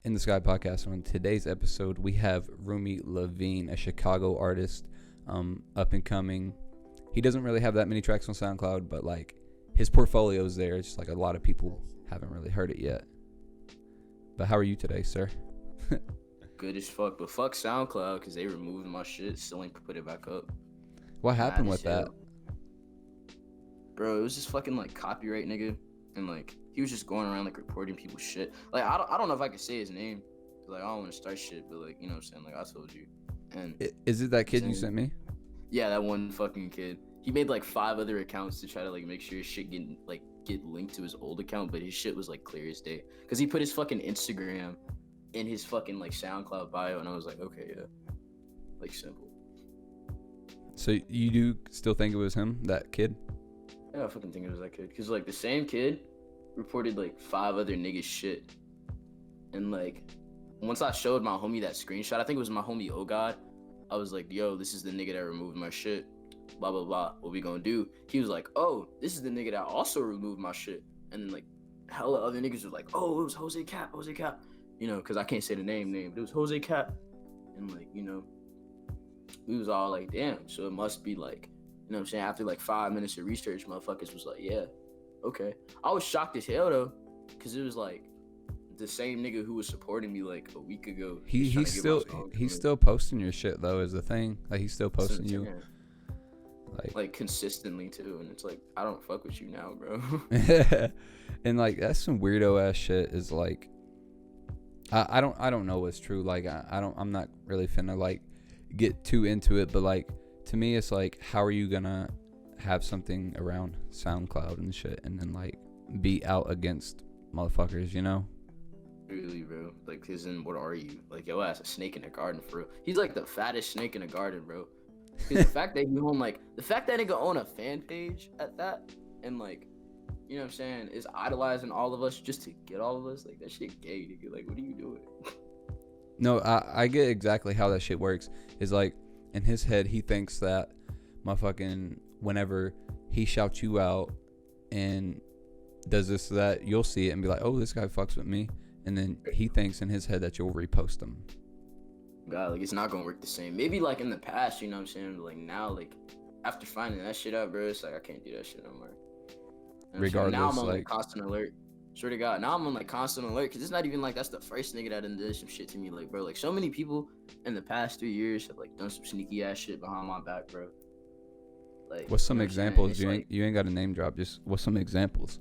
In the Sky podcast. On today's episode, we have Rumi Lavinge, a Chicago artist, up and coming. He doesn't really have that many tracks on SoundCloud, but like his portfolio is there. It's just like a lot of people haven't really heard it yet. But how are you today, sir? Good as fuck, but fuck SoundCloud because they removed my shit. Still ain't put it back up. What happened with that? Bro, it was this fucking like copyright nigga, and like he was just going around like reporting people's shit. Like I don't know if I can say his name, like I don't want to start shit, but like you know what I'm saying. Like I told you. And is it that kid you sent me? Yeah, that one fucking kid. He made like 5 other accounts to try to like make sure his shit get linked to his old account, but his shit was like clear as day. Cause he put his fucking Instagram in his fucking like SoundCloud bio, and I was like, okay, yeah, like simple. So you do still think it was him, that kid? Yeah, I fucking think it was that kid. Cause like the same kid reported like 5 other niggas shit, and like once I showed my homie that screenshot, I think it was my homie Oh God. I was like, yo, this is the nigga that removed my shit. Blah blah blah. What we gonna do? He was like, oh, this is the nigga that also removed my shit. And then like hella other niggas were like, oh, it was Jose Cap. You know, cause I can't say the name, but it was Jose Cap. And like, you know, we was all like, damn. So it must be like, you know what I'm saying? After like 5 minutes of research, motherfuckers was like, yeah, okay. I was shocked as hell though, cause it was like the same nigga who was supporting me like a week ago. He's still posting your shit though, is the thing. Like he's still posting you. Like consistently too, and it's like I don't fuck with you now, bro. And like that's some weirdo ass shit. Is like I don't know what's true. Like I'm not really finna like get too into it, but like to me it's like, how are you gonna have something around SoundCloud and shit and then like be out against motherfuckers, you know? Really, bro. Like, cause then what are you? Like, yo ass a snake in the garden for real. He's like the fattest snake in the garden, bro. Cause the fact that you own like the fact that nigga own a fan page at that, and like, you know what I'm saying, is idolizing all of us just to get all of us, like that shit gay, nigga. Like, what are you doing? No, I get exactly how that shit works. Is like in his head he thinks that whenever he shouts you out and does this that, you'll see it and be like, oh, this guy fucks with me, and then he thinks in his head that you'll repost him. God, like it's not gonna work the same. Maybe like in the past, you know what I'm saying? But, like now, like after finding that shit out, bro, it's like I can't do that shit no more. You know Regardless, now I'm on like constant alert. Swear to God, now I'm on like constant alert because it's not even like that's the first nigga that did some shit to me. Like, bro, like so many people in the past 3 years have like done some sneaky ass shit behind my back, bro. Like, what's some examples? You like, ain't got a name drop. Just what's some examples?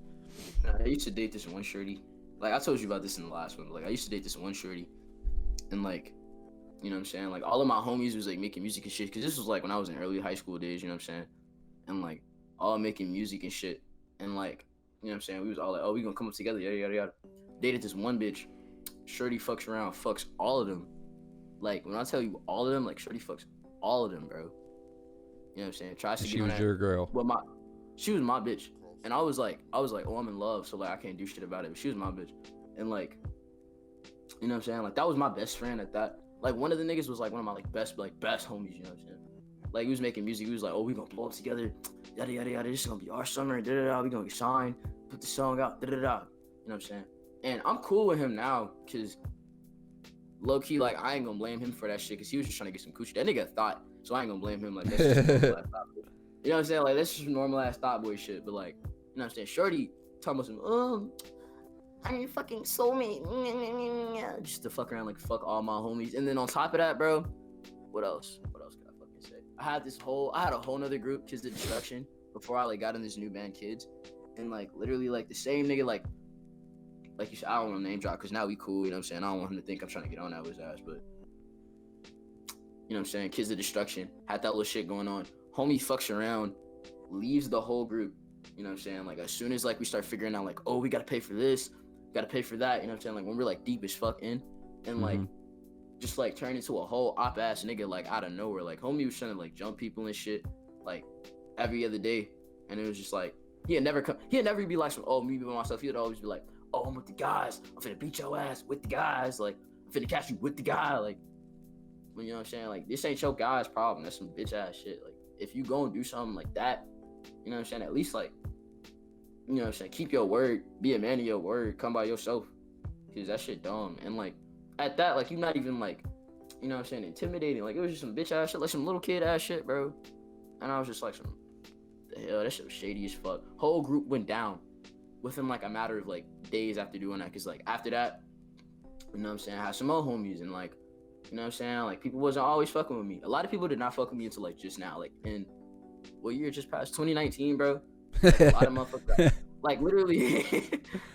I used to date this one shorty. Like I told you about this in the last one. But, like I used to date this one shorty, and like, you know what I'm saying? Like all of my homies was like making music and shit. Cause this was like when I was in early high school days, you know what I'm saying? And like all making music and shit. And like, you know what I'm saying? We was all like, oh, we gonna come up together, yada, yada, yada. Dated this one bitch. Shorty fucks around, fucks all of them. Like when I tell you all of them, like Shorty fucks all of them, bro. You know what I'm saying? Tries to She was your girl. But she was my bitch. And I was like, oh, I'm in love, so like I can't do shit about it. But she was my bitch. And like, you know what I'm saying? Like that was my best friend at that. Like one of the niggas was like one of my like best homies, you know what I'm saying? Like he was making music, he was like, oh, we gonna blow up together, yada yada yada, this is gonna be our summer, da da da, we gonna get signed, put the song out, da da da, you know what I'm saying? And I'm cool with him now, cause low key, like I ain't gonna blame him for that shit, cause he was just trying to get some coochie. That nigga thought, so I ain't gonna blame him. Like that's just normal ass thought boy. You know what I'm saying? Like that's just normal ass thought boy shit. But like, you know what I'm saying? Shorty talking about some, I'm your fucking soulmate. Just to fuck around, like fuck all my homies. And then on top of that, bro, what else? What else could I fucking say? I had a whole nother group, Kids of Destruction, before I like got in this new band, Kids. And like literally like the same nigga, like you said, I don't want to name drop because now we cool, you know what I'm saying? I don't want him to think I'm trying to get on that with his ass, but you know what I'm saying? Kids of Destruction had that little shit going on. Homie fucks around, leaves the whole group. You know what I'm saying? Like as soon as like we start figuring out like, oh, we gotta pay for this, gotta pay for that, you know what I'm saying? Like when we're like deep as fuck in, and like just like turned into a whole op ass nigga like out of nowhere. Like homie was trying to like jump people and shit like every other day, and it was just like he'd never be like some, oh, me by myself. He'd always be like, oh, I'm with the guys, I'm finna beat your ass with the guys, like I'm finna catch you with the guy, like, you know what I'm saying? Like this ain't your guy's problem. That's some bitch ass shit. Like if you go and do something like that, you know what I'm saying, at least like, you know what I'm saying, keep your word, be a man of your word, come by yourself, because that shit dumb. And like at that, like, you're not even like, you know what I'm saying, intimidating. Like, it was just some bitch ass shit, like some little kid ass shit, bro. And I was just like, the hell, that shit was shady as fuck. Whole group went down within like a matter of like days after doing that. Cause like after that, you know what I'm saying, I had some more homies and like, you know what I'm saying, like people wasn't always fucking with me. A lot of people did not fuck with me until like just now. Like in what year just passed? 2019, bro. Like, a lot of motherfuckers. Like literally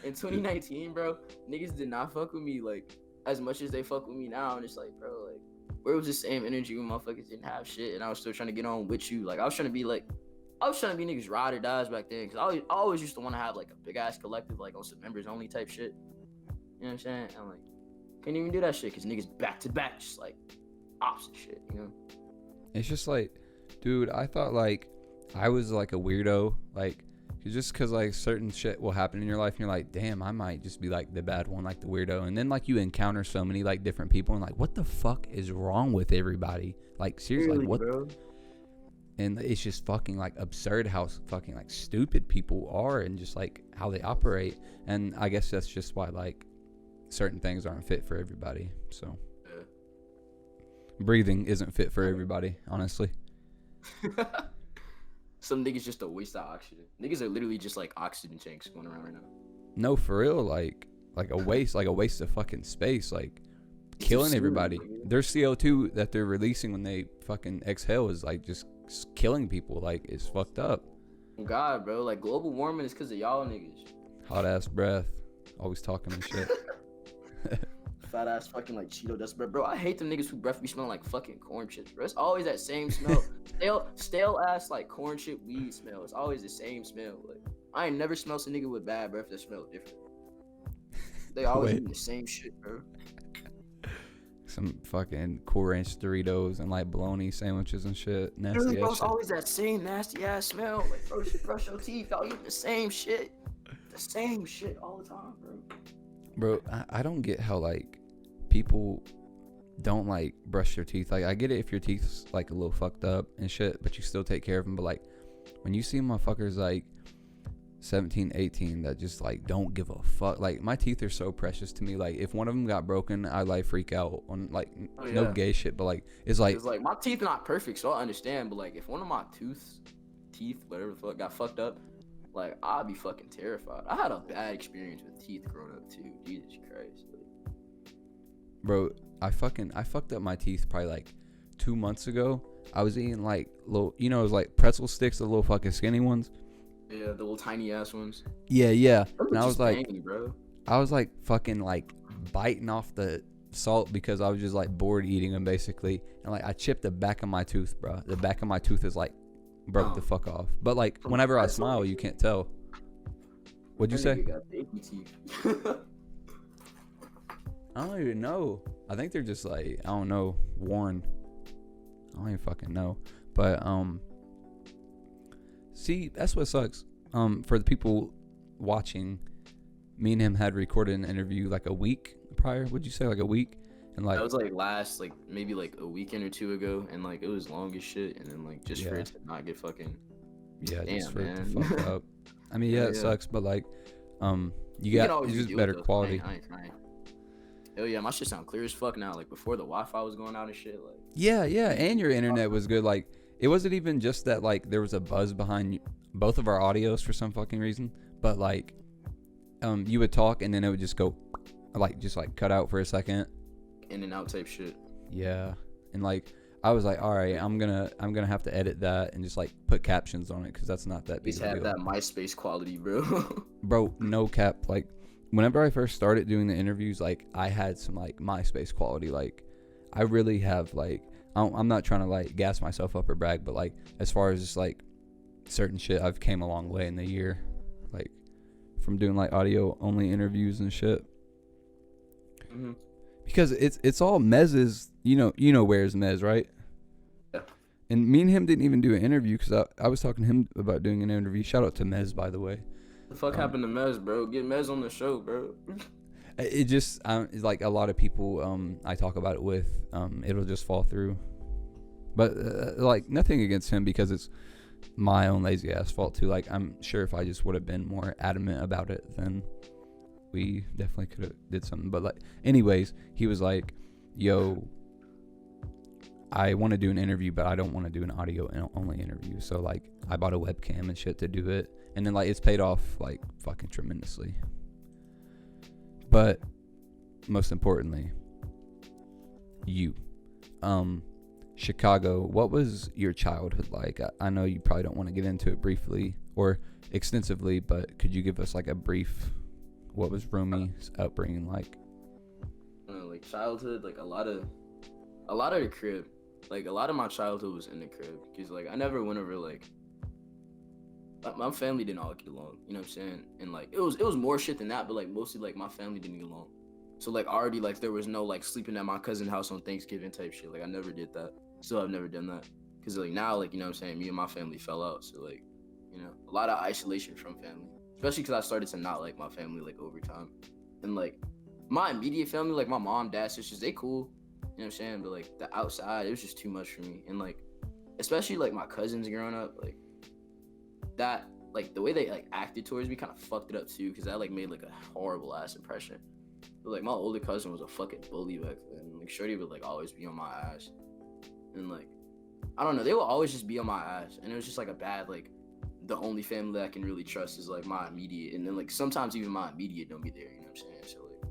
in 2019, bro, niggas did not fuck with me like as much as they fuck with me now. And it's like, bro, like where was the same energy when motherfuckers didn't have shit and I was still trying to get on with you? Like I was trying to be niggas ride or dies back then, because I always used to want to have like a big ass collective, like on some members only type shit. You know what I'm saying? I'm like, can't even do that shit because niggas back to back, just like opposite shit, you know? It's just like, dude, I thought like I was like a weirdo, like just because like certain shit will happen in your life and you're like, damn, I might just be like the bad one, like the weirdo. And then like you encounter so many like different people and like, what the fuck is wrong with everybody? Like seriously, Really, like what? Bro? And it's just fucking like absurd how fucking like stupid people are and just like how they operate. And I guess that's just why like certain things aren't fit for everybody. So Yeah. breathing isn't fit for everybody, honestly. Some niggas just a waste of oxygen. Niggas are literally just like oxygen tanks going around right now. No, for real, like a waste of fucking space, like killing everybody. Their CO2 that they're releasing when they fucking exhale is like just killing people. Like it's fucked up. God, bro, like global warming is because of y'all niggas. Hot ass breath, always talking and shit. Fat ass fucking like Cheeto dust, bro. I hate them niggas who breath be smelling like fucking corn chips, bro. It's always that same smell. stale ass like corn chip weed smell. It's always the same smell. Like I ain't never smelled some nigga with bad breath that smell different. They always eat the same shit, bro. Some fucking Cool Ranch Doritos and like bologna sandwiches and shit. Nasty Bro, ass it's shit. always that same nasty ass smell. Like bro, you brush your teeth, y'all eating the same shit. The same shit all the time, bro. Bro, I don't get how like people don't like brush their teeth. Like I get it if your teeth's like a little fucked up and shit, but you still take care of them. But like when you see motherfuckers like 17, 18 that just like don't give a fuck. Like my teeth are so precious to me. Like if one of them got broken, I like freak out on like no gay shit. But like it's like my teeth are not perfect, so I understand. But like if one of my teeth, whatever the fuck, got fucked up, like I'd be fucking terrified. I had a bad experience with teeth growing up too. Jesus Christ. Bro, I fucked up my teeth probably like 2 months ago. I was eating like little, you know, it was like pretzel sticks, the little fucking skinny ones. Yeah, the little tiny ass ones. Yeah. And I was like, banging, bro. I was like fucking like biting off the salt because I was just like bored eating them basically. And like I chipped the back of my tooth, bro. The back of my tooth is like broke the fuck off. But like whenever I smile, you can't tell. What'd you say? You got baby teeth. I don't even know. I think they're just like, I don't know, worn. I don't even fucking know. But see, that's what sucks. For the people watching, me and him had recorded an interview like a week prior. Would you say like a week? And like that was like maybe like a weekend or two ago, and like it was long as shit, and then like just for it to not get fucking just for it to fuck up. I mean, it sucks, but like it's just better quality. I ain't crying. Hell yeah, my shit sound clear as fuck now. Like before the Wi-Fi was going out and shit. Like yeah, and your internet was good. Like it wasn't even just that like there was a buzz behind both of our audios for some fucking reason, but like you would talk and then it would just go like just like cut out for a second. In and out type shit. Yeah, and like I was like, all right, I'm gonna have to edit that and just like put captions on it because that's not that big. Just have that MySpace quality, bro. Bro, no cap. Like whenever I first started doing the interviews, like I had some like MySpace quality. Like I really have like I'm not trying to like gas myself up or brag, but like as far as just like certain shit, I've came a long way in the year, like from doing like audio only interviews and shit. Mm-hmm. Because it's all Mez's, you know where's Mez, right? Yeah. And me and him didn't even do an interview because I was talking to him about doing an interview. Shout out to Mez, by the way. The fuck happened to Mez, bro? Get Mez on the show, bro. It just it's like a lot of people I talk about it with, it'll just fall through. But like nothing against him because it's my own lazy ass fault too. Like I'm sure if I just would have been more adamant about it, then we definitely could have did something. But like, anyways, he was like, yo, I want to do an interview, but I don't want to do an audio only interview. So like, I bought a webcam and shit to do it, and then like it's paid off like fucking tremendously. But most importantly, you, Chicago, what was your childhood like? I know you probably don't want to get into it briefly or extensively, but could you give us like a brief, what was Rumi's upbringing like? Like childhood, like a lot of the crib. Like a lot of my childhood was in the crib, because like I never went over like, my family didn't all get along, you know what I'm saying? And like it was more shit than that, but like mostly like my family didn't get along. So like already like there was no like sleeping at my cousin's house on Thanksgiving type shit. Like I never did that. Still I've never done that. Cause like now, like, you know what I'm saying, me and my family fell out. So like, you know, a lot of isolation from family. Especially cause I started to not like my family like over time. And like my immediate family, like my mom, dad, sisters, they cool. You know what I'm saying? But like the outside, it was just too much for me. And like, especially like my cousins growing up, like that, like the way they like acted towards me kind of fucked it up too. Cause that like made like a horrible ass impression. But like my older cousin was a fucking bully back then. Like shorty would like always be on my ass. And like, I don't know, they will always just be on my ass. And it was just like a bad, like, the only family that I can really trust is like my immediate. And then like sometimes even my immediate don't be there, you know what I'm saying? So like,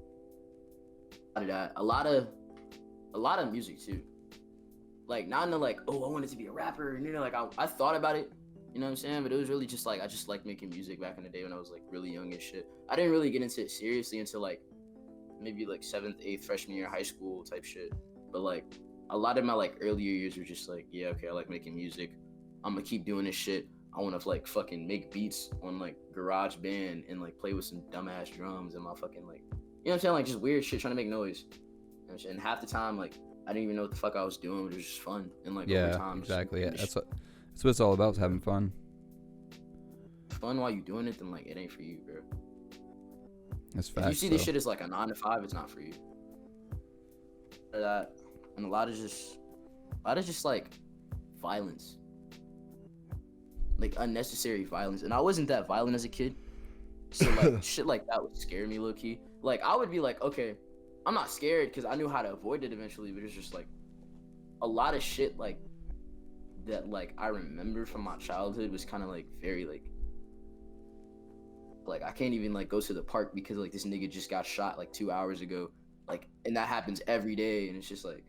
out of that, a lot of music too. Like not in the like, oh, I wanted to be a rapper. And you know, like I thought about it, you know what I'm saying? But it was really just like, I just liked making music back in the day when I was like really young and shit. I didn't really get into it seriously until like maybe like 7th, 8th, freshman year of high school type shit. But like a lot of my like earlier years were just like, yeah, okay, I like making music. I'm gonna keep doing this shit. I want to like fucking make beats on like GarageBand and like play with some dumbass drums and my fucking like, you know what I'm saying? Like just weird shit trying to make noise. You know what I'm saying? And half the time, like I didn't even know what the fuck I was doing, but it was just fun. And like over time, exactly. Yeah, that's what it's all about, is having fun. Fun while you doing it, then like it ain't for you, bro. That's facts. If you see this shit as like a 9 to 5, it's not for you. That and a lot of just like violence, like unnecessary violence. And I wasn't that violent as a kid, so like shit like that would scare me low key. Like I would be like, okay, I'm not scared because I knew how to avoid it eventually, but it's just like a lot of shit like that, like I remember from my childhood was kind of like very like I can't even like go to the park because like this nigga just got shot like 2 hours ago, like, and that happens every day. And it's just like,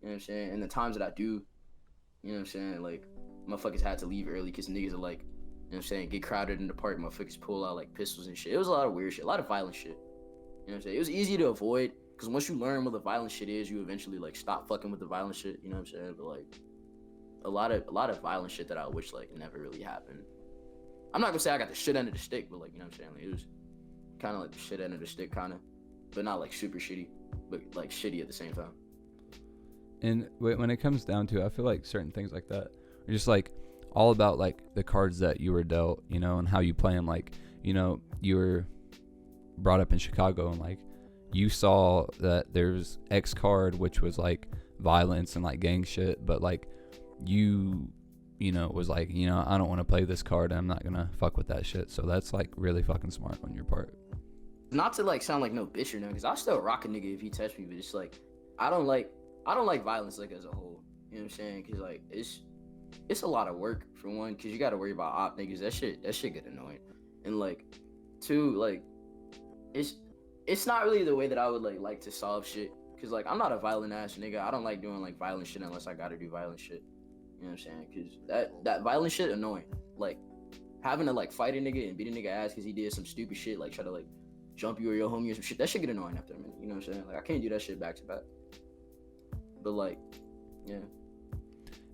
you know what I'm saying? And the times that I do, you know what I'm saying, like motherfuckers had to leave early because niggas are like, you know what I'm saying, get crowded in the park, motherfuckers pull out like pistols and shit. It was a lot of weird shit, a lot of violent shit. You know what I'm saying? It was easy to avoid because once you learn what the violent shit is, you eventually like stop fucking with the violent shit. You know what I'm saying? But like a lot of violent shit that I wish like never really happened. I'm not gonna say I got the shit end of the stick, but like, you know what I'm saying? Like, it was kind of like the shit end of the stick, kind of, but not like super shitty, but like shitty at the same time. And when it comes down to it, I feel like certain things like that are just like all about like the cards that you were dealt, you know, and how you play them. Like, you know, you were brought up in Chicago and like you saw that there's X card, which was like violence and like gang shit, but like you know, was like, you know, I don't want to play this card. I'm not gonna fuck with that shit. So that's like really fucking smart on your part. Not to like sound like no bitch or nothing, because I still rock a nigga if he touch me, but it's like I don't like violence like as a whole. You know what I'm saying? Because like it's a lot of work for one, because you got to worry about op niggas. That shit get annoying. And like two, like it's not really the way that I would like to solve shit, because like I'm not a violent ass nigga. I don't like doing like violent shit unless I gotta do violent shit. You know what I'm saying? Because that violent shit annoying. Like having to like fight a nigga and beat a nigga ass because he did some stupid shit, like try to like jump you or your homie or some shit. That shit get annoying after a minute. You know what I'm saying? Like I can't do that shit back to back. But like, yeah.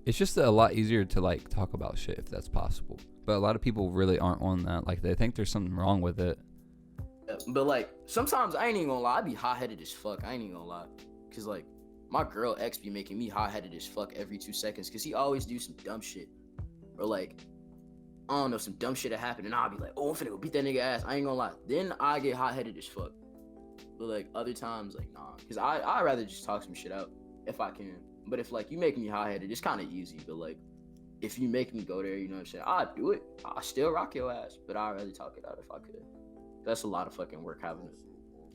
It's just a lot easier to like talk about shit if that's possible. But a lot of people really aren't on that. Like they think there's something wrong with it. Yeah, but like sometimes I ain't even gonna lie, I be hot-headed as fuck. I ain't even gonna lie. Cause like my girl ex be making me hot-headed as fuck every 2 seconds, cause he always do some dumb shit. Or like, I don't know, some dumb shit that happened and I'll be like, oh, I'm finna go beat that nigga ass. I ain't gonna lie. Then I get hot-headed as fuck. But like other times, like nah. Cause I'd rather just talk some shit out if I can. But if like you make me hot-headed, it's kinda easy. But like if you make me go there, you know what I'm saying, I'll do it. I'll still rock your ass. But I'd rather talk it out if I could. That's a lot of fucking work having to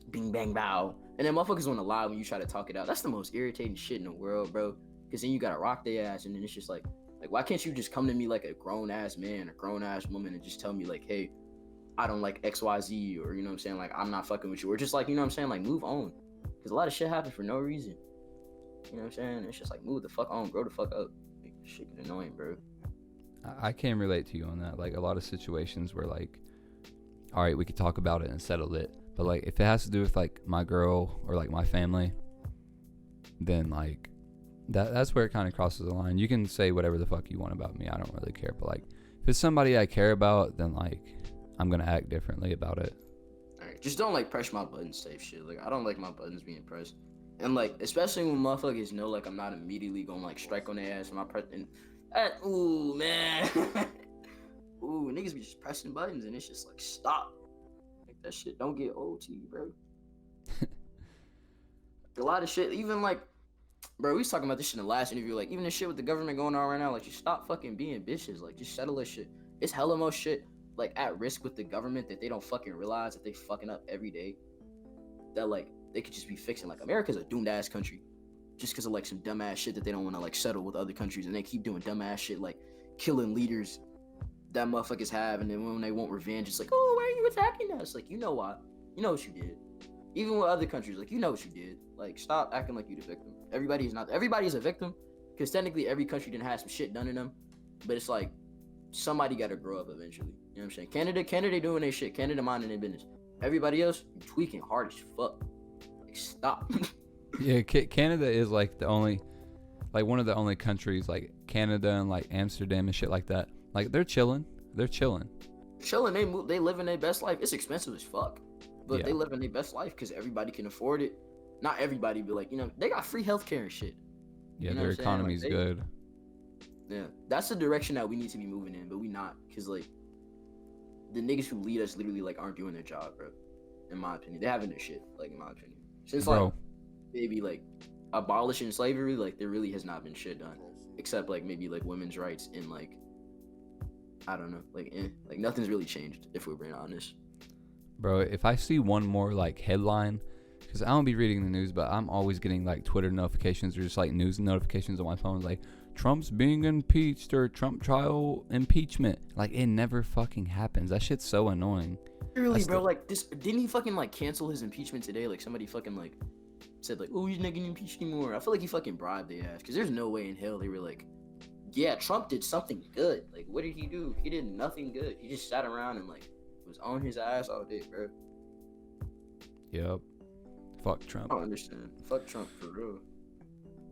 bing bang bow. And then motherfuckers want to lie when you try to talk it out. That's the most irritating shit in the world, bro. Because then you gotta rock their ass, and then it's just like why can't you just come to me like a grown ass man, a grown ass woman, and just tell me like, hey, I don't like XYZ, or you know what I'm saying, like I'm not fucking with you, or just like, you know what I'm saying, like move on. Because a lot of shit happens for no reason. You know what I'm saying? It's just like move the fuck on, grow the fuck up. Like, shit get annoying, bro. I can relate to you on that. Like a lot of situations where like, all right, we could talk about it and settle it, but like if it has to do with like my girl or like my family, then like that's where it kind of crosses the line. You can say whatever the fuck you want about me, I don't really care, but like if it's somebody I care about, then like I'm gonna act differently about it. Alright, just don't like press my buttons type shit. Like I don't like my buttons being pressed. And like especially when motherfuckers know like I'm not immediately gonna like strike on their ass when I press and ooh man. Ooh, niggas be just pressing buttons and it's just like stop. Like that shit don't get old to you, bro. A lot of shit, even like, bro, we was talking about this shit in the last interview. Like, even the shit with the government going on right now, like, just stop fucking being bitches. Like, just settle this shit. It's hella more shit, like, at risk with the government that they don't fucking realize that they fucking up every day. That, like, they could just be fixing. Like, America's a doomed ass country. Just because of, like, some dumb ass shit that they don't want to, like, settle with other countries. And they keep doing dumb ass shit, like, killing leaders that motherfuckers have. And then when they want revenge, it's like, oh, why are you attacking us? Like, you know why. You know what you did. Even with other countries, like, you know what you did. Like, stop acting like you the victim. Everybody is a victim, because technically every country didn't have some shit done to them, but it's like, somebody got to grow up eventually. You know what I'm saying? Canada doing their shit. Canada minding their business. Everybody else, tweaking hard as fuck. Like, stop. Yeah, Canada is like the only, like one of the only countries, like Canada and like Amsterdam and shit like that. Like, they're chilling. Chilling, they live in their best life. It's expensive as fuck, but they live in their best life because everybody can afford it. Not everybody, but like, you know, they got free healthcare and shit. Yeah, you know their economy's like good. Yeah, that's the direction that we need to be moving in, but we not, because like the niggas who lead us literally like aren't doing their job, bro. In my opinion, they're having their shit, like in my opinion. Since like maybe like abolishing slavery, like there really has not been shit done, except like maybe like women's rights and like I don't know, like nothing's really changed if we're being honest. Bro, if I see one more like headline, because I don't be reading the news, but I'm always getting like Twitter notifications or just like news notifications on my phone, like Trump's being impeached or Trump trial impeachment. Like, it never fucking happens. That shit's so annoying. Really, bro, like this, didn't he fucking like cancel his impeachment today? Like somebody fucking like said like, oh, he's not getting impeached anymore. I feel like he fucking bribed their ass, because there's no way in hell they were like, yeah, Trump did something good. Like, what did he do? He did nothing good. He just sat around and like was on his ass all day, bro. Yep. Fuck Trump. I don't understand. Fuck Trump for real.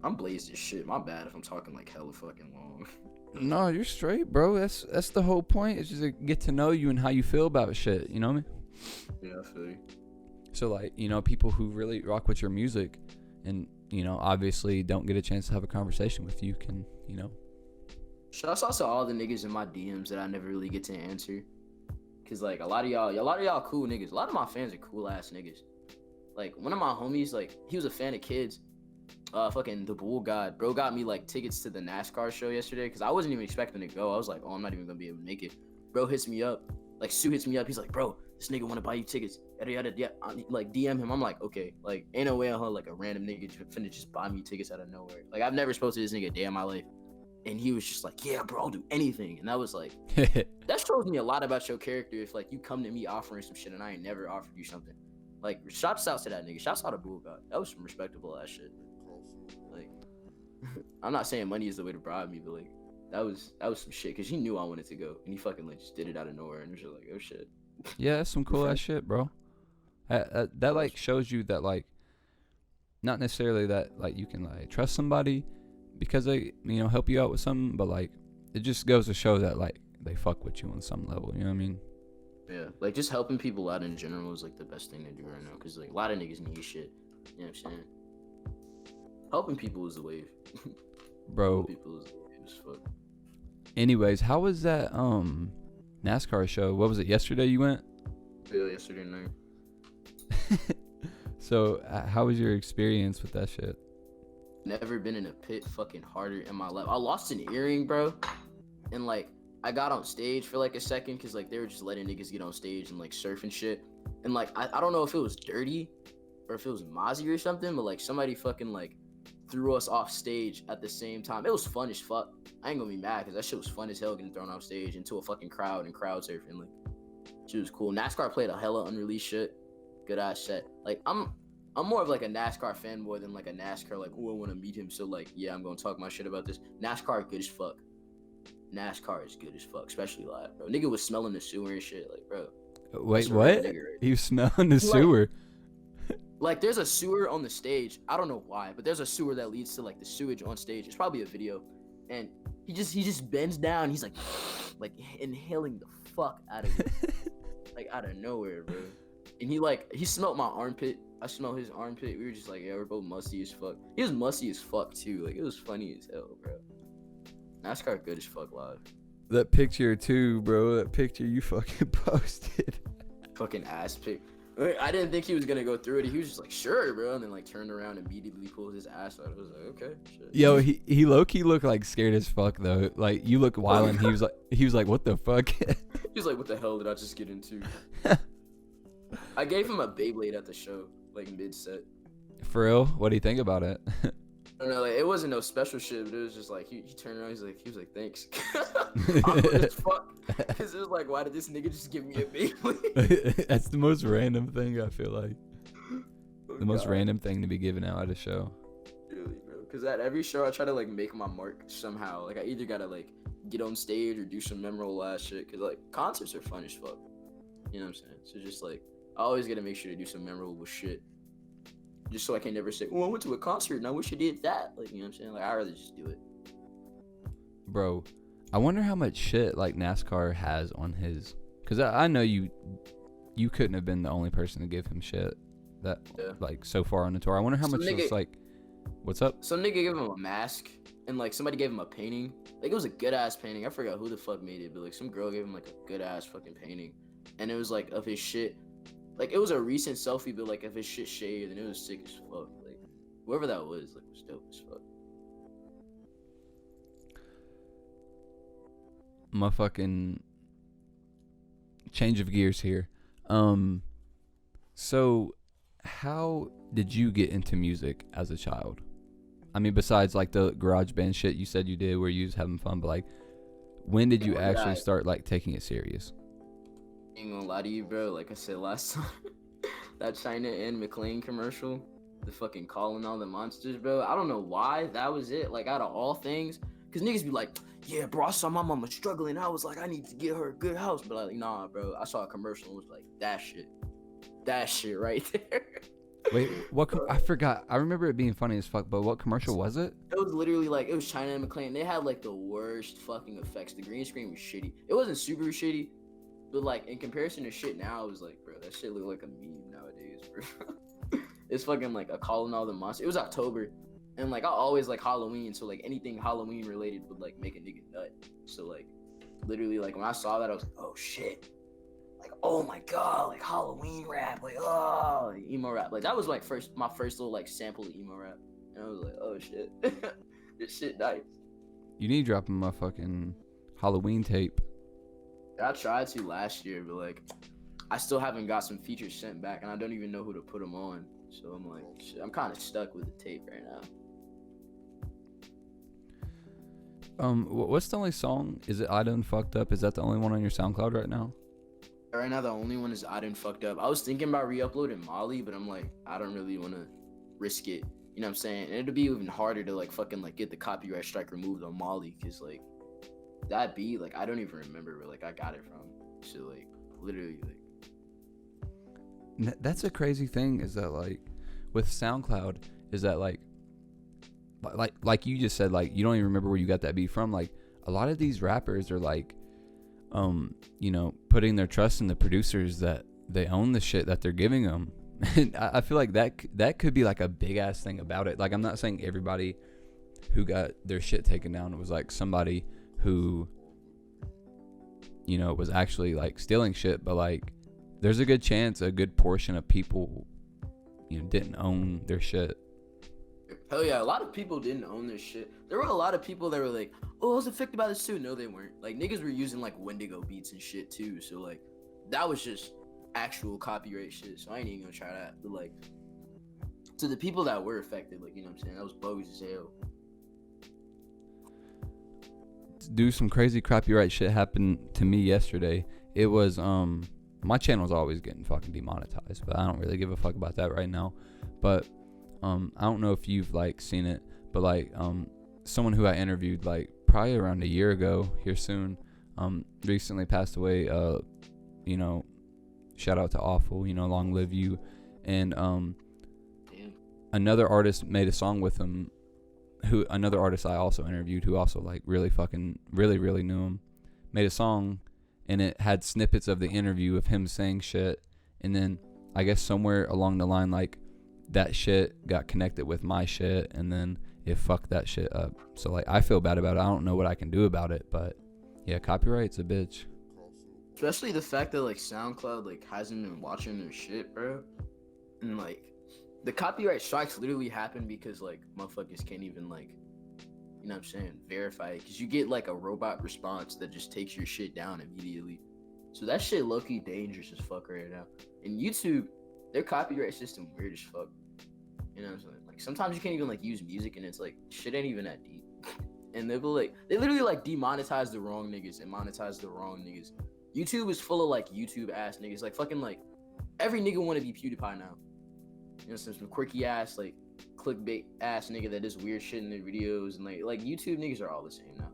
I'm blazed as shit. My bad if I'm talking like hella fucking long. No, you're straight, bro. That's the whole point. It's just to get to know you and how you feel about shit. You know what I mean? Yeah, I feel you. So like, you know, people who really rock with your music and, you know, obviously don't get a chance to have a conversation with you can, you know. Shouts out to all the niggas in my DMs that I never really get to answer. Cause like a lot of y'all cool niggas. A lot of my fans are cool ass niggas. Like one of my homies, like he was a fan of kids. Fucking the Bull God, bro, got me like tickets to the NASCAR show yesterday because I wasn't even expecting to go. I was like, oh, I'm not even gonna be able to make it. Bro hits me up, like Sue hits me up. He's like, bro, this nigga want to buy you tickets. Yada yada. Yeah, like DM him. I'm like, okay, like ain't no way on her like a random nigga finna just buy me tickets out of nowhere. Like I've never spoke to this nigga a day in my life, and he was just like, yeah, bro, I'll do anything. And that was like, that shows me a lot about your character. If like you come to me offering some shit and I ain't never offered you something. Like, shouts out to that nigga. Shouts out to Bull God. That was some respectable ass shit. Like, I'm not saying money is the way to bribe me, but like, that was some shit. Cause he knew I wanted to go, and he fucking like just did it out of nowhere, and it was just like, oh shit. Yeah, that's some cool ass shit, bro. That like shows you that like, not necessarily that like you can like trust somebody because they, you know, help you out with something, but like it just goes to show that like they fuck with you on some level. You know what I mean? Yeah, like just helping people out in general is like the best thing to do right now, because like a lot of niggas need shit. You know what I'm saying? Helping people is the wave. Bro. People is the wave as fuck. Anyways, how was that NASCAR show? What was it, yesterday you went? Yeah, yesterday night. So how was your experience with that shit? Never been in a pit fucking harder in my life. I lost an earring, bro, and like I got on stage for like a second because like they were just letting niggas get on stage and like surf and shit. and like I don't know if it was dirty or if it was Mozzie or something, but like somebody fucking like threw us off stage at the same time. It was fun as fuck. I ain't gonna be mad because that shit was fun as hell getting thrown off stage into a fucking crowd and crowd surfing. Like, shit was cool. NASCAR played a hella unreleased shit. Good ass set. Like, I'm more of like a NASCAR fanboy than like a NASCAR like, oh, I want to meet him. So like, yeah, I'm gonna talk my shit about this. NASCAR good as fuck. NASCAR is good as fuck, especially live, bro. Nigga was smelling the sewer and shit, like, bro. Wait, what? You smelling the sewer? Like, there's a sewer on the stage. I don't know why, but there's a sewer that leads to like the sewage on stage. It's probably a video, and he just bends down. He's like inhaling the fuck out of it, like out of nowhere, bro. And he smelled my armpit. I smelled his armpit. We were just like, yeah, we're both musty as fuck. He was musty as fuck too. Like, it was funny as hell, bro. NASCAR good as fuck live. That picture too, bro. That picture you fucking posted. Fucking ass pic. I didn't think he was gonna go through it. He was just like, sure, bro, and then like turned around and immediately pulled his ass out. I was like, okay, shit. Yo, he low-key looked like scared as fuck though. Like, you look wild, and he was like, what the fuck? He was like, what the hell did I just get into? I gave him a Beyblade at the show, like mid-set. For real? What do you think about it? I don't know, like, it wasn't no special shit, but it was just like he turned around, he was like, thanks. Awkward as fuck. Cause it was like, why did this nigga just give me a Beyblade? That's the most random thing, I feel like. Oh, the most random thing to be given out at a show. Really, bro. Cause at every show I try to like make my mark somehow. Like, I either gotta like get on stage or do some memorable ass shit. Cause like concerts are fun as fuck. You know what I'm saying? So just like, I always gotta make sure to do some memorable shit. Just so I can never say, oh, I went to a concert and I wish I did that. Like, you know what I'm saying? Like, I'd rather just do it. Bro, I wonder how much shit like NASCAR has on his, because I know you couldn't have been the only person to give him shit that like so far on the tour. I wonder how much it's like. What's up? Some nigga gave him a mask, and like somebody gave him a painting. Like, it was a good ass painting. I forgot who the fuck made it, but like some girl gave him like a good ass fucking painting, and it was like of his shit. Like, it was a recent selfie, but like of his shit shaved, and it was sick as fuck. Like, whoever that was, like, was dope as fuck. My fucking change of gears here. So how did you get into music as a child? I mean, besides like the garage band shit you said you did where you was having fun, but like, when did you actually start like taking it serious? Ain't gonna lie to you, bro. Like I said last time, that China and McLean commercial, the fucking calling all the monsters, bro. I don't know why that was it. Like, out of all things, cause niggas be like, yeah, bro, I saw my mama struggling. I was like, I need to get her a good house, but like, nah, bro. I saw a commercial and was like, that shit right there. Wait, what? I forgot. I remember it being funny as fuck, but what commercial was it? It was literally like, it was China and McLean. They had like the worst fucking effects. The green screen was shitty. It wasn't super shitty. But like, in comparison to shit now, I was like, bro, that shit look like a meme nowadays, bro. It's fucking like a calling all the monsters. It was October, and like I always like Halloween, so like anything Halloween related would like make a nigga nut. So like, literally, like when I saw that, I was like, oh shit, like, oh my god, like Halloween rap, like, oh, like, emo rap. Like, that was like my first little like sample of emo rap, and I was like, oh shit, this shit nice. You need to drop my fucking Halloween tape. I tried to last year, but like, I still haven't got some features sent back, and I don't even know who to put them on. So I'm like, shit, I'm kind of stuck with the tape right now. What's the only song? Is it I Done Fucked Up? Is that the only one on your SoundCloud right now? Right now, the only one is I Done Fucked Up. I was thinking about re-uploading Molly, but I'm like, I don't really want to risk it. You know what I'm saying? And it'll be even harder to like fucking like get the copyright strike removed on Molly, because like, that beat, like, I don't even remember where like I got it from. So like, literally, like, that's a crazy thing, is that like with SoundCloud, is that like you just said, like, you don't even remember where you got that beat from. Like, a lot of these rappers are like, you know, putting their trust in the producers that they own the shit that they're giving them. And I feel like that could be like a big ass thing about it. Like, I'm not saying everybody who got their shit taken down was like somebody who, you know, was actually like stealing shit, but like, there's a good chance a good portion of people, you know, didn't own their shit. Hell yeah, a lot of people didn't own this shit. There were a lot of people that were like, oh, I was affected by this too. No, they weren't. Like, niggas were using like Wendigo beats and shit too. So like, that was just actual copyright shit, so I ain't even gonna try that. But like, to the people that were affected, like, you know what I'm saying, that was bogus as hell. Do some crazy copyright shit happened to me yesterday. It was my channel's always getting fucking demonetized, but I don't really give a fuck about that right now. But I don't know if you've like seen it, but like someone who I interviewed like probably around a year ago here soon recently passed away. You know, shout out to Awful, you know, long live you. And another artist made a song with him, who another artist I also interviewed, who also like really knew him, made a song, and it had snippets of the interview of him saying shit, and then I guess somewhere along the line like that shit got connected with my shit, and then it fucked that shit up. So like I feel bad about it. I don't know what I can do about it, but yeah, copyright's a bitch. Especially the fact that like SoundCloud like hasn't been watching their shit, bro, and like the copyright strikes literally happen because like motherfuckers can't even like, you know what I'm saying, verify it, because you get like a robot response that just takes your shit down immediately. So that shit low-key dangerous as fuck right now. And YouTube, their copyright system weird as fuck. You know what I'm saying? Like sometimes you can't even like use music and it's like shit ain't even that deep. And they literally like demonetize the wrong niggas and monetize the wrong niggas. YouTube is full of like YouTube ass niggas. Like fucking like every nigga wanna be PewDiePie now. You know, some quirky ass, like, clickbait ass nigga that does weird shit in their videos, and like YouTube niggas are all the same now.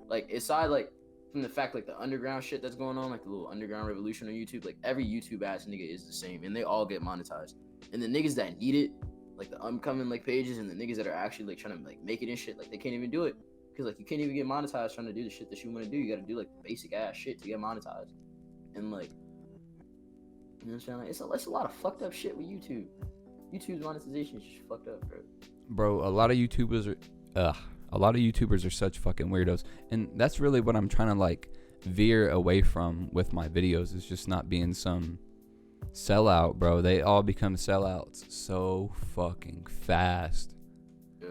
Like, aside, like, from the fact, like, the underground shit that's going on, like, the little underground revolution on YouTube, like, every YouTube ass nigga is the same, and they all get monetized. And the niggas that need it, like, the upcoming, like, pages, and the niggas that are actually, like, trying to, like, make it and shit, like, they can't even do it. Because, like, you can't even get monetized trying to do the shit that you want to do. You gotta do, like, the basic ass shit to get monetized. And, like, you know what I'm saying? Like, it's a lot of fucked up shit with YouTube. YouTube's monetization is just fucked up, bro. A lot of YouTubers are such fucking weirdos, and that's really what I'm trying to like veer away from with my videos, is just not being some sellout, bro. They all become sellouts so fucking fast. Yeah.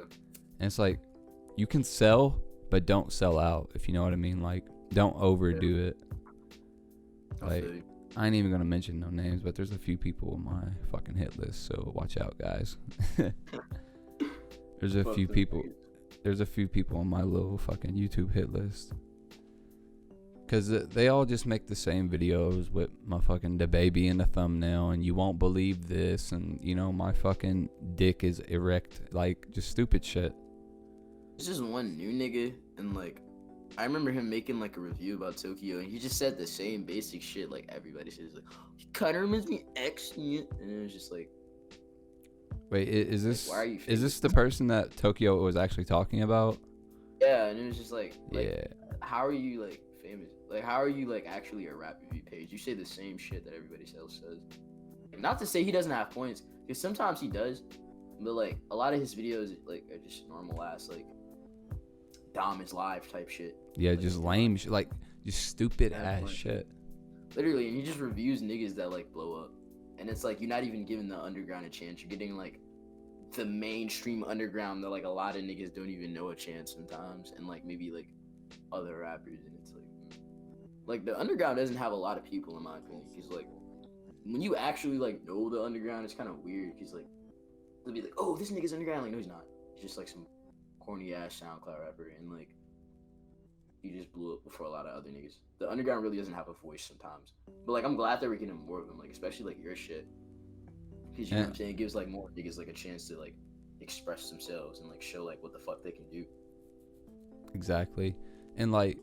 And it's like, you can sell, but don't sell out, if you know what I mean. Like, don't overdo it. Like, I ain't even gonna mention no names, but there's a few people on my fucking hit list, so watch out, guys. There's a few people on my little fucking YouTube hit list, cause they all just make the same videos with my fucking DaBaby in the thumbnail, and you won't believe this, and you know my fucking dick is erect, like just stupid shit. There's just one new nigga, and like I remember him making like a review about Tokyo, and he just said the same basic shit like everybody says, like, he kind of reminds me of X, and it was just like, wait, is this like, why are you is this the person that Tokyo was actually talking about? Yeah, and it was just like yeah, how are you like famous? Like, how are you like actually a rap review page? You say the same shit that everybody else says. Like, not to say he doesn't have points, because sometimes he does, but like a lot of his videos like are just normal ass like Dom is live type shit. Yeah, like, just lame shit, like just stupid ass shit. Literally, and he just reviews niggas that like blow up, and it's like you're not even giving the underground a chance. You're getting like the mainstream underground that like a lot of niggas don't even know a chance sometimes, and like maybe like other rappers, and it's like the underground doesn't have a lot of people in my opinion. Because like when you actually like know the underground, it's kind of weird. Because like they'll be like, oh, this nigga's underground. Like, no, he's not. He's just like some corny ass SoundCloud rapper, and like he just blew up before a lot of other niggas. The underground really doesn't have a voice sometimes, but like I'm glad that we're getting more of them, like especially like your shit, because you know what I'm saying, it gives like more niggas like a chance to like express themselves and like show like what the fuck they can do. Exactly. And like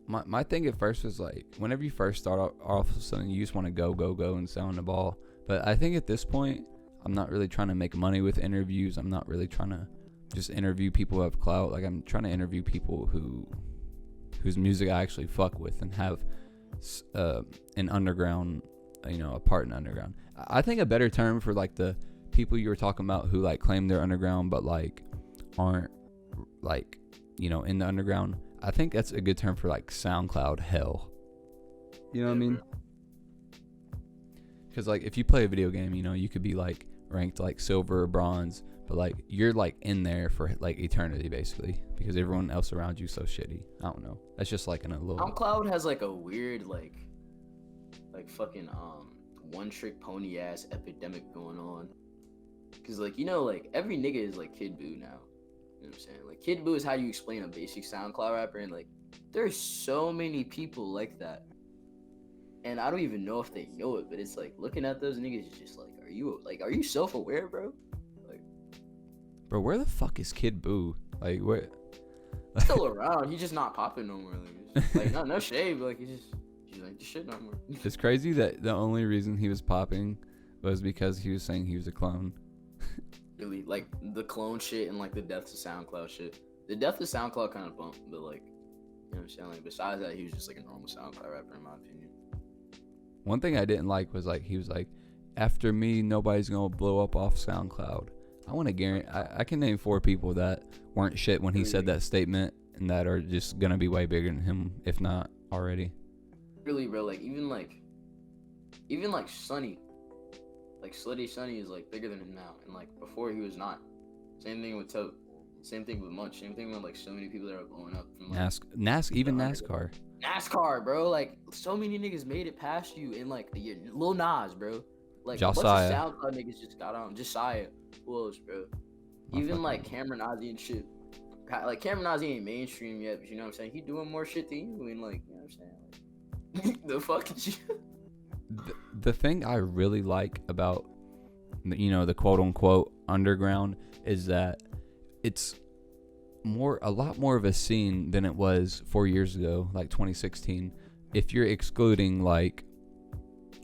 my thing at first was like, whenever you first start off with something, you just want to go and sound the ball. But I think at this point, I'm not really trying to make money with interviews. I'm not really trying to just interview people who have clout. Like, I'm trying to interview people whose music I actually fuck with and have an underground, you know, a part in underground. I think a better term for like the people you were talking about who like claim they're underground but like aren't like, you know, in the underground, I think that's a good term for like SoundCloud hell. You know what I mean? Because like if you play a video game, you know, you could be like ranked like silver or bronze, but like you're like in there for like eternity basically, because everyone else around you so shitty. I don't know. That's just like in a little. SoundCloud has like a weird like fucking one trick pony ass epidemic going on. Cause like, you know, like every nigga is like Kid Buu now. You know what I'm saying? Like Kid Buu is how you explain a basic SoundCloud rapper, and like there's so many people like that. And I don't even know if they know it, but it's like looking at those niggas, it's just like, are you self-aware, bro? Like, bro, where the fuck is Kid Buu? Like, where? Still around. He's just not popping no more. Like no shade, but like he's like the shit no more. It's crazy that the only reason he was popping was because he was saying he was a clone. Really, like the clone shit and like the death to SoundCloud shit. The death to SoundCloud kind of bumped, but like, you know what I'm saying? Like besides that, he was just like a normal SoundCloud rapper in my opinion. One thing I didn't like was like he was like, after me, nobody's gonna blow up off SoundCloud. I want to guarantee. I can name 4 people that weren't shit when he said that statement, and that are just gonna be way bigger than him, if not already. Really, bro. Like even like Sonny, like Slutty Sonny is like bigger than him now, and like before he was not. Same thing with Tote. Same thing with Munch. Same thing with like so many people that are blowing up from like NASCAR. NASCAR, bro. Like so many niggas made it past you, and like Lil Nas, bro. Like a bunch of SoundCloud niggas just got on. Josiah, woes, bro. Even like Cameron Ozzy and shit. Like Cameron Ozzy ain't mainstream yet, but you know what I'm saying? He doing more shit than you, and like, you know what I'm saying? Like, the fuck is you? The thing I really like about, you know, the quote unquote underground is that it's a lot more of a scene than it was 4 years ago, like 2016. If you're excluding like,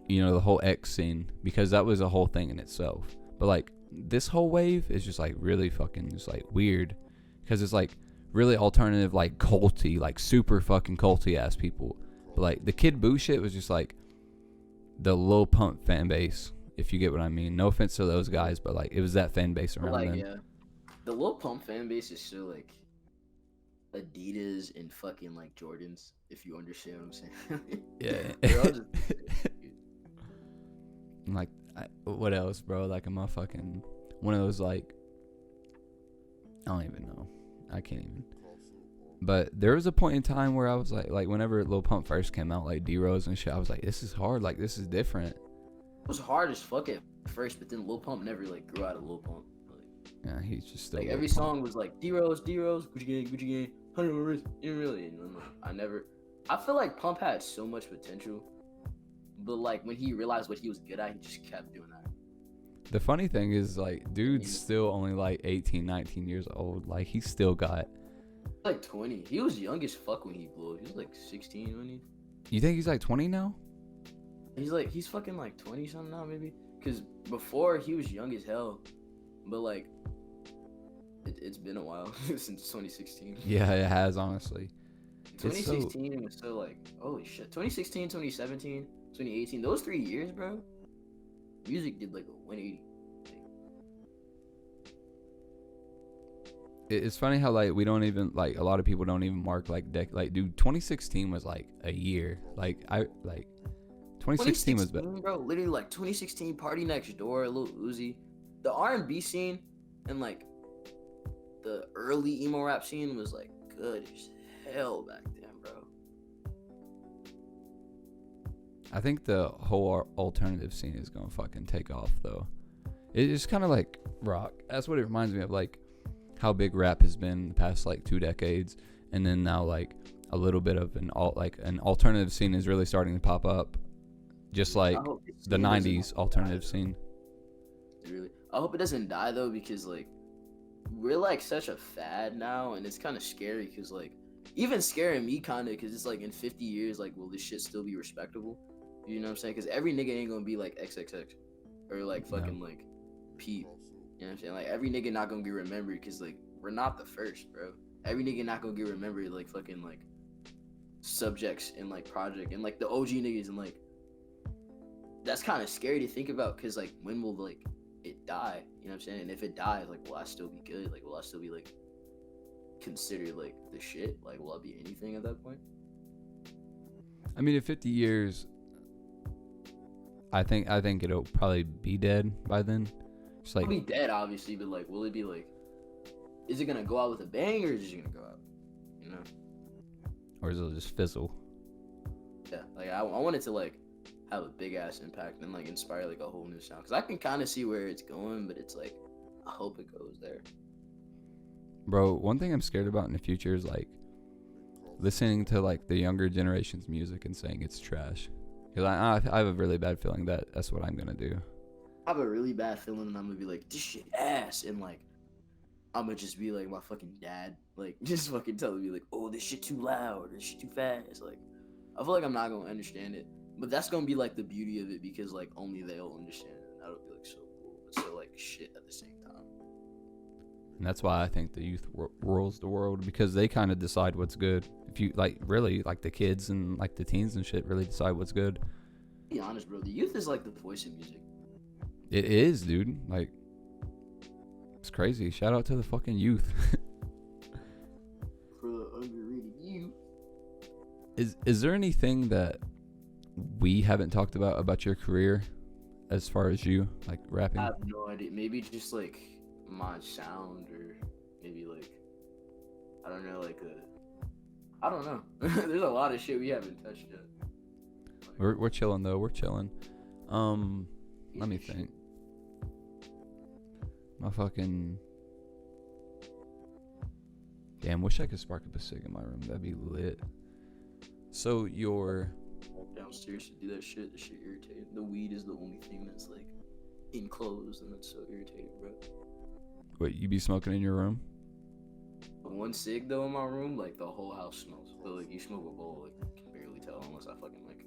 you know, the whole X scene, because that was a whole thing in itself. But like this whole wave is just like really fucking just like weird, because it's like really alternative, like culty, like super fucking culty ass people. But like the Kid Buu shit was just like the Lil Pump fan base, if you get what I mean. No offense to those guys, but like it was that fan base around like, them. Yeah, the Lil Pump fan base is so like Adidas and fucking like Jordans, if you understand what I'm saying. Yeah. They're all just like, what else, bro? Like a motherfucking one of those, like, I don't even know. I can't even. But there was a point in time where I was like whenever Lil Pump first came out, like D-Rose and shit, I was like, this is hard. Like, this is different. It was hard as fuck at first, but then Lil Pump never like grew out of Lil Pump. Like, Yeah, he's just still like Lil every Pump. song was like D-Rose, Gucci gang, 100 words. You really, and then, like, I feel like Pump had so much potential, but like when he realized what he was good at, he just kept doing that. The funny thing is, like, dude's still only like 18, 19 years old. Like, he's still got. Like 20. He was young as fuck when he blew. He was like 16 when he. You think he's like 20 now? He's fucking like 20 something now, maybe. Cause before he was young as hell, but like, it's been a while since 2016. Yeah, it has, honestly. 2016 was so like, holy shit. 2016, 2017, 2018, those 3 years, bro. Music did like a 180. It's funny how like we don't even like, a lot of people don't even mark like like, dude, 2016 was like a year. Like 2016 was better, bro. Literally like 2016, Party Next Door, Lil Uzi, the R&B scene, and like the early emo rap scene was like good as hell back then, bro. I think the whole alternative scene is gonna fucking take off though. It's kind of like rock. That's what it reminds me of, like how big rap has been the past like 2 decades, and then now like a little bit of an alternative scene is really starting to pop up, just like the 90s alternative scene. Really, I hope it doesn't die though, because like we're like such a fad now, and it's kind of scary, because like even scaring me kind of, because it's like in 50 years, like will this shit still be respectable? You know what I'm saying? Because every nigga ain't gonna be like XXX or like fucking like Peep. You know what I'm saying? Like every nigga not gonna get remembered, because like we're not the first, bro. Every nigga not gonna get remembered like fucking like Subjects and like Project and like the OG niggas, and like that's kind of scary to think about, because like when will like it die? You know what I'm saying? And if it dies, like will I still be good? Like will I still be like considered like the shit? Like will I be anything at that point? I mean, in 50 years, I think it'll probably be dead by then. It's like, it'll be dead, obviously, but like, will it be like? Is it gonna go out with a bang, or is it gonna go out? You know? Or is it just fizzle? Yeah, like I want it to like have a big ass impact and like inspire like a whole new sound. Cause I can kind of see where it's going, but it's like I hope it goes there. Bro, one thing I'm scared about in the future is like listening to like the younger generation's music and saying it's trash. Cause I have a really bad feeling that that's what I'm gonna do. I have a really bad feeling, and I'm gonna be like, this shit ass, and like I'm gonna just be like my fucking dad, like just fucking telling me like, oh, this shit too loud, this shit too fast. Like I feel like I'm not gonna understand it, but that's gonna be like the beauty of it because like only they'll understand it, and that'll be like so cool, but so like shit at the same time. And that's why I think the youth rules the world, because they kind of decide what's good. If you like really like the kids and like the teens and shit really decide what's good. Be honest, bro, the youth is like the voice of music. It is, dude. Like, it's crazy. Shout out to the fucking youth. For the underrated youth. Is there anything that we haven't talked about your career as far as you, like rapping? I have no idea. Maybe just like my sound, or maybe like I don't know, like I don't know. There's a lot of shit we haven't touched yet. Like, We're chilling though. We're chilling. Let me think. My fucking damn. Wish I could spark up a cig in my room. That'd be lit. So your walk downstairs to do that shit. The shit irritating. The weed is the only thing that's like enclosed, and that's so irritating, bro. what you be smoking in your room? One cig though in my room, like the whole house smells. But like you smoke a bowl, like you can barely tell unless I fucking like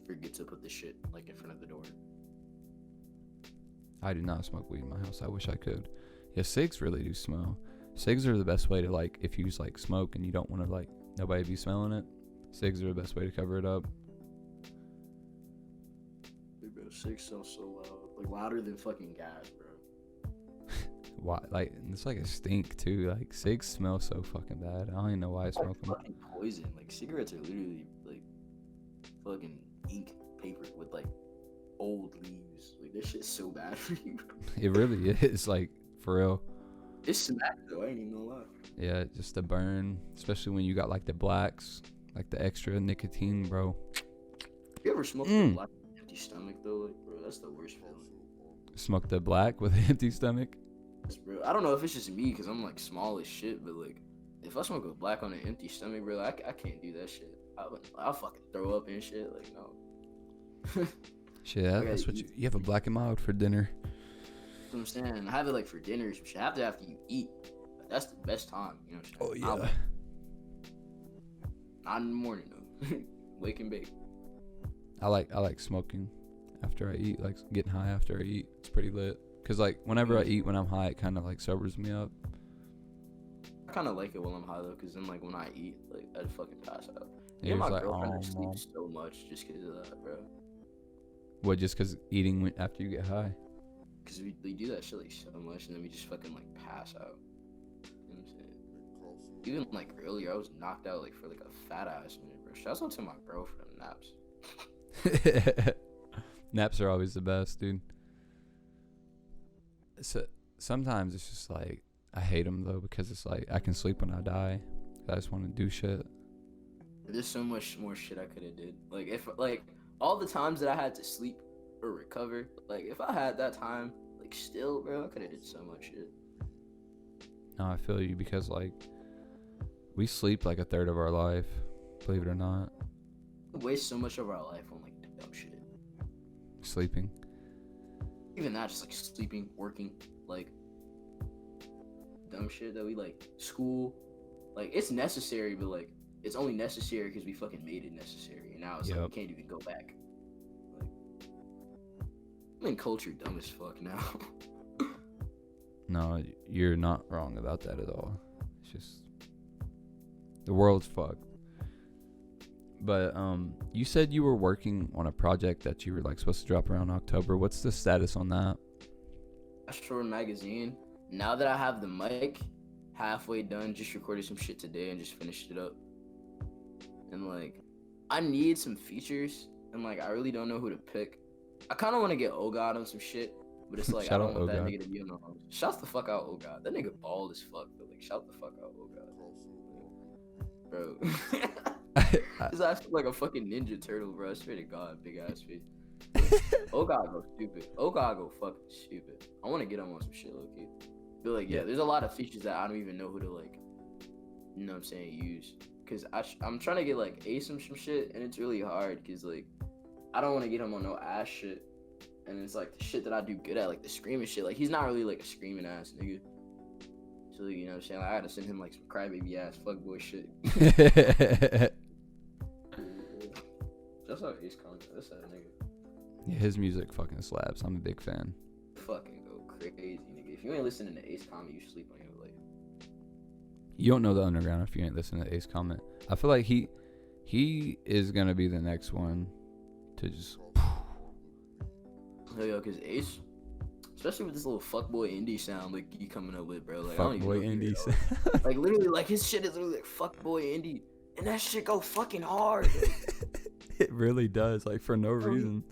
forget to put the shit like in front of the door. I do not smoke weed in my house. I wish I could. Yeah, cigs really do smell. Cigs are the best way to like if you like smoke and you don't want to like nobody be smelling it. Cigs are the best way to cover it up. Dude, bro, cigs smell so loud, like louder than fucking gas, bro. Why? Like it's like a stink too. Like cigs smell so fucking bad. I don't even know why I smoke them. Fucking poison. Like cigarettes are literally like fucking ink paper with like old leaves. Like this shit's so bad for you. It really is. Like for real. It's smack though. I ain't even gonna lie. Yeah, just the burn, especially when you got like the blacks, like the extra nicotine, bro. You ever smoked a black with an empty stomach though? Like, bro, that's the worst feeling. Smoke the black with an empty stomach. Yes, bro. I don't know if it's just me because I'm like small as shit, but like if I smoke a black on an empty stomach, bro, I can't do that shit. I'll fucking throw up and shit. Like no. Shit, that's what you have a black and mild for dinner. That's what I'm saying. I have it like for dinner or some shit. I have to after you eat. That's the best time, you know what I'm saying? Oh yeah. Not in the morning though. Wake and bake. I like smoking after I eat, like getting high after I eat. It's pretty lit. Cause like whenever I eat when I'm high, it kind of like sobers me up. I kind of like it while I'm high though, cause then like when I eat, like I'd fucking pass out. Yeah, My like, girlfriend oh, sleeps so much just cause of that, bro. What? Just cause eating after you get high? Cause we do that shit like so much, and then we just fucking like pass out. You know what I'm saying? Even like earlier, I was knocked out like for like a fat ass minute, bro. Shouts out to my girlfriend, Naps. Naps are always the best, dude. So sometimes it's just like I hate them though, because it's like I can sleep when I die. I just want to do shit. There's so much more shit I could have did. Like if like all the times that I had to sleep or recover, like if I had that time, like still, bro, I could have did so much shit. No, I feel you, because like we sleep like a third of our life, believe it or not. We waste so much of our life on like dumb shit. Sleeping. Even that, just like sleeping, working, like dumb shit that we like school. Like it's necessary, but like it's only necessary because we fucking made it necessary, and now it's like we can't even go back. Like, I'm in culture dumb as fuck now. No, you're not wrong about that at all. It's just the world's fucked. But you said you were working on a project that you were like supposed to drop around October. What's the status on that? Short magazine. Now that I have the mic halfway done, just recorded some shit today and just finished it up. And like, I need some features, and like, I really don't know who to pick. I kind of want to get O-God on some shit, but it's like I don't want that nigga to be on the host. Shouts the fuck out O-God. That nigga bald as fuck, but like, shout the fuck out O-God, bro. His ass look like a fucking Ninja Turtle, bro. I swear to God, big ass face. Oh God, go stupid. Oh God, go fucking stupid. I want to get him on some shit, low key. But like, yeah, there's a lot of features that I don't even know who to like. You know what I'm saying? Use. Cause I'm trying to get like Ace some shit, and it's really hard. Cause like, I don't want to get him on no ass shit. And it's like the shit that I do good at, like the screaming shit. Like he's not really like a screaming ass nigga. So you know what I'm saying? Like, I gotta send him like some crybaby ass fuckboy shit. That's how Ace comes. That's that nigga. Yeah, his music fucking slaps. I'm a big fan. Fucking go crazy, nigga. If you ain't listening to Ace Comment, you sleep on your life. You don't know the underground if you ain't listening to Ace Comment. I feel like he is gonna be the next one to just. Hell yo, cause Ace, especially with this little fuckboy indie sound like you coming up with, bro. Like Fuckboy indie sound. Like literally, like his shit is literally like fuckboy indie, and that shit go fucking hard. It really does, like for no reason.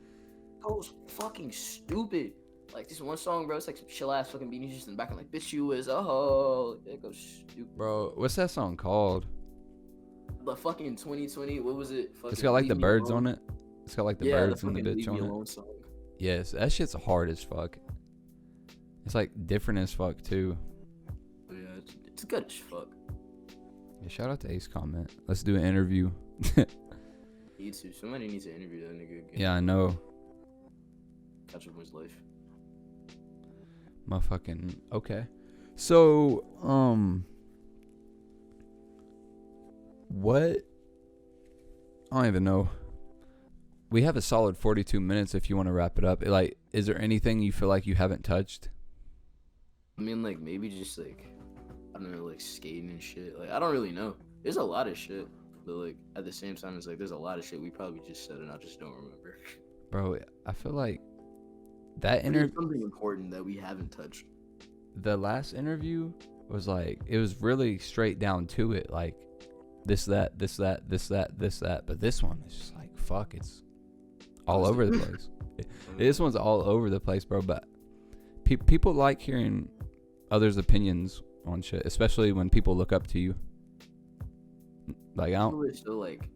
Goes fucking stupid. Like this one song, bro, it's like some chill ass fucking beat. He's just in the background like, bitch, you is a hoe. It goes stupid. Bro, what's that song called? The fucking 2020. What was it? Fucking it's got like the birds alone. on it. It's got like the birds and the bitch Leave on Me it. Alone song. Yes, that shit's hard as fuck. It's like different as fuck too. Yeah, it's good as fuck. Yeah, shout out to Ace Comment. Let's do an interview. Need to. Somebody needs to interview that nigga again. Yeah, I know. Catch up with his life. Motherfucking okay. So, what? I don't even know. We have a solid 42 minutes if you want to wrap it up. Like, is there anything you feel like you haven't touched? I mean, like, maybe just, like, I don't know, like, skating and shit. Like, I don't really know. There's a lot of shit. But, like, at the same time, it's like, there's a lot of shit we probably just said and I just don't remember. Bro, I feel like that There's something important that we haven't touched. The last interview was, like, it was really straight down to it. Like, this, that. But this one is just, like, fuck, it's all over the place. This one's all over the place, bro. But people like hearing others' opinions on shit, especially when people look up to you. Like, I don't. So like,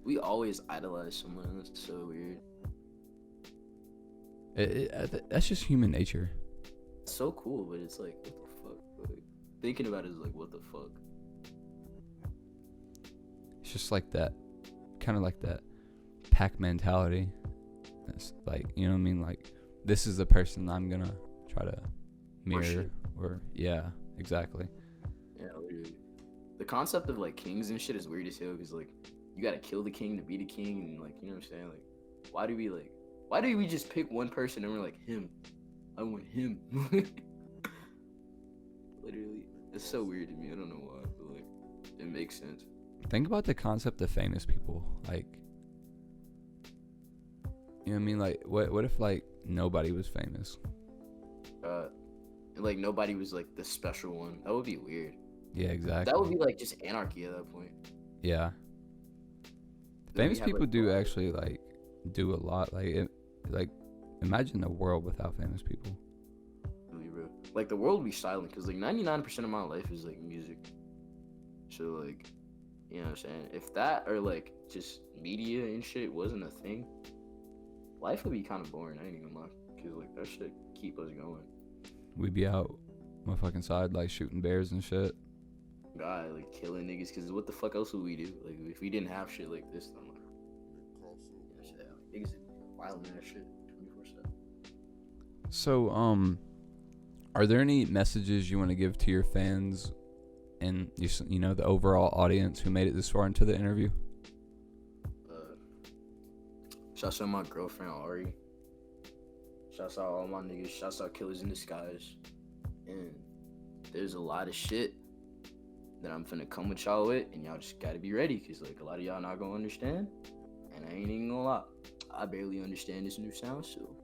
we always idolize someone. That's so weird. That's just human nature. It's so cool, but it's like, what the fuck? Like, thinking about it is like, what the fuck? It's just like that, kind of like that pack mentality. It's like, you know what I mean? Like, this is the person I'm gonna try to mirror. Or yeah, exactly. Yeah, literally. The concept of like kings and shit is weird as hell because like you gotta kill the king to be the king, and like, you know what I'm saying? Like, why do we just pick one person and we're like, him? I want him. Literally, it's so weird to me. I don't know why, but like, it makes sense. Think about the concept of famous people. Like, you know what I mean? Like, what if like nobody was famous? And like nobody was like the special one. That would be weird. Yeah, exactly. That would be like just anarchy at that point. Yeah. Famous people do actually like do a lot. Like imagine the world without famous people. Really, bro. Like the world would be silent because like 99% of my life is like music. So like, you know what I'm saying? If that or like just media and shit wasn't a thing, life would be kind of boring. I ain't even lie. Cause like that shit keep us going. We'd be out motherfucking side like shooting bears and shit. God, like killing niggas. Cause what the fuck else would we do? Like if we didn't have shit like this, then like, niggas wild man shit 24/7. So are there any messages you want to give to your fans and you know the overall audience who made it this far into the interview? Shouts out my girlfriend Ari. Shouts out all my niggas. Shouts out Killers in Disguise. And there's a lot of shit that I'm finna come with y'all with, and y'all just gotta be ready, cause like a lot of y'all not gonna understand, and I ain't even gonna lie, I barely understand this new sound, so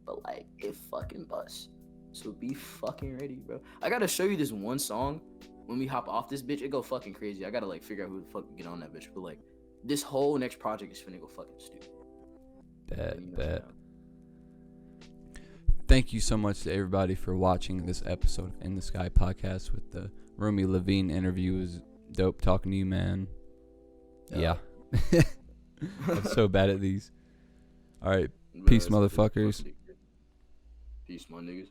but like it fucking busts. So be fucking ready, bro. I gotta show you this one song. When we hop off this bitch, it go fucking crazy. I gotta like figure out who the fuck can get on that bitch, but like this whole next project is finna go fucking stupid. Bet. Thank you so much to everybody for watching this episode of In the Sky podcast with the Rumi Lavinge interview. It was dope talking to you, man. Yeah. I'm so bad at these. All right. Peace, Bro, it's motherfuckers. peace, my niggas.